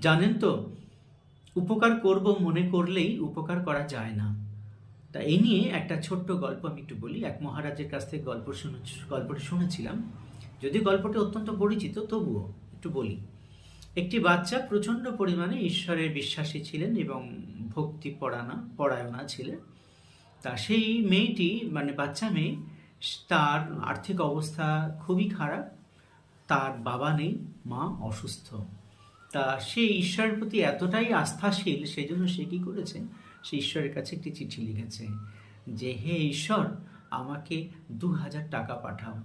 জানেন তো, উপকার করব মনে করলেই উপকার করা যায় না। তা এই নিয়ে একটা ছোট্ট গল্প আমি একটু বলি। এক মহারাজের কাছ থেকে গল্পটি শুনেছিলাম। যদি গল্পটি অত্যন্ত পরিচিত তবুও একটু বলি। একটি বাচ্চা প্রচণ্ড পরিমাণে ঈশ্বরের বিশ্বাসী ছিলেন এবং পরায়ণা ছিলেন। তা সেই মেয়েটি, মানে বাচ্চা মেয়ে, তার আর্থিক অবস্থা খুবই খারাপ। তার বাবা নেই, মা অসুস্থ। তা সে ঈশ্বরের প্রতি এতটাই আস্থাশীল, সেই জন্য সে কী করেছে, সে ঈশ্বরের কাছে একটি চিঠি লিখেছে যে, হে ঈশ্বর, আমাকে ২,০০০ টাকা পাঠাও।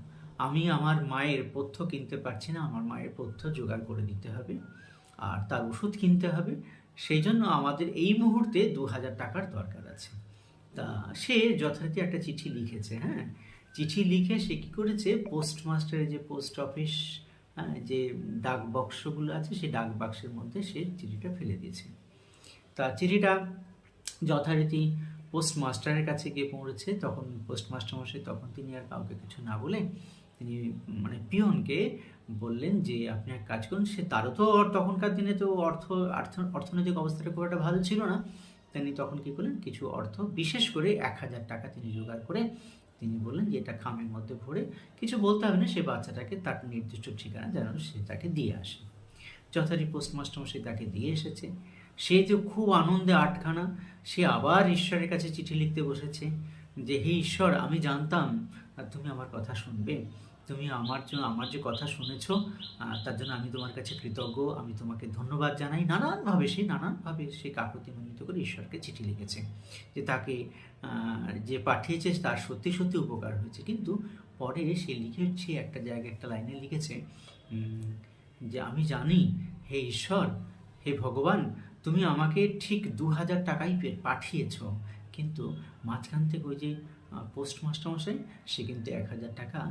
আমি আমার মায়ের পথ্য কিনতে পারছি না, আমার মায়ের পথ্য জোগাড় করে দিতে হবে, আর তার ওষুধ কিনতে হবে। সেই জন্য আমাদের এই মুহূর্তে ২,০০০ টাকার দরকার আছে। তা সে যথারীতি একটা চিঠি লিখেছে। হ্যাঁ, চিঠি লিখে সে কী করেছে, পোস্টমাস্টারের যে পোস্ট অফিস, যে ডাক বাক্সগুলো আছে, সেই ডাক বাক্সের মধ্যে সে চিঠিটা ফেলে দিয়েছে। তা চিঠিটা যথারীতি পোস্টমাস্টারের কাছে গিয়ে পৌঁছেছে। তখন পোস্টমাস্টার মশাই, তখন তিনি আর কাউকে কিছু না বলে তিনি মানে পিয়নকে বললেন যে, আপনি এক কাজ করুন। তারও তো তখনকার দিনে তো অর্থনৈতিক অবস্থাটা খুব একটা ভালো ছিল না। তিনি তখন কী করলেন, কিছু অর্থ, বিশেষ করে ১,০০০ টাকা তিনি জোগাড় করে তিনি বললেন যে, এটা খামের মধ্যে ভরে, কিছু বলতে হবে না, সে বাচ্চাটাকে তার নির্দিষ্ট ঠিকানা যেন সে তাকে দিয়ে আসে। যথারীতি পোস্টমাস্টার মশাই তাকে দিয়ে এসেছে। সে তো খুব আনন্দে আটখানা। সে আবার ঈশ্বরের কাছে চিঠি লিখতে বসেছে যে, হে ঈশ্বর, আমি জানতাম তুমি আমার কথা শুনবে। তুমি আমার যে কথা শুনেছ, তার জন্য আমি তোমার কাছে কৃতজ্ঞ। আমি তোমাকে ধন্যবাদ জানাই। নানানভাবে সে কাকুতিমিনতি করে ঈশ্বরকে চিঠি লিখেছে যে, তাকে যে পাঠিয়েছে তার সত্যি সত্যি উপকার হয়েছে। কিন্তু পরে সে লিখেছে একটা জায়গায়, একটা লাইনে লিখেছে যে, আমি জানি হে ঈশ্বর, হে ভগবান, তুমি আমাকে ঠিক ২,০০০ টাকাই পাঠিয়েছ, কিন্তু মাঝখান থেকে ওই যে পোস্টমাস্টার মশাই, সে কিন্তু ১,০০০ টাকা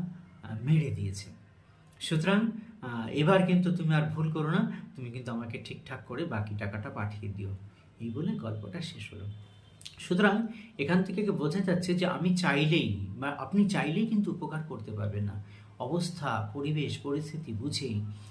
মেরে দিয়েছে। সুতরাং এবার কিন্তু তুমি আর ভুল করো না, তুমি কিন্তু আমাকে ঠিকঠাক করে বাকি টাকাটা পাঠিয়ে দিও। এই বলে গল্পটা শেষ হলো। সুতরাং এখান থেকে বোঝা যাচ্ছে যে আমি চাইলেই বা আপনি চাইলেই কিন্তু উপকার করতে পারবেন না। অবস্থা, পরিবেশ, পরিস্থিতি বুঝে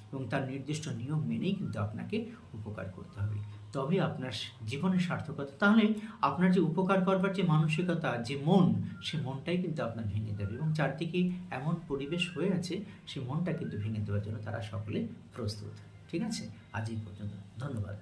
এবং তার নির্দিষ্ট নিয়ম মেনেই কিন্তু আপনাকে উপকার করতে হবে। তবে আপনার জীবনের সার্থকতা। তাহলে আপনার যে উপকার করবার যে মানসিকতা, যে মন, সে মনটাই কিন্তু আপনার ভেঙে দেবে, এবং চারদিকে এমন পরিবেশ হয়ে আছে, সে মনটা কিন্তু ভেঙে দেওয়ার জন্য তারা সকলে প্রস্তুত। ঠিক আছে, আজ এই পর্যন্ত। ধন্যবাদ।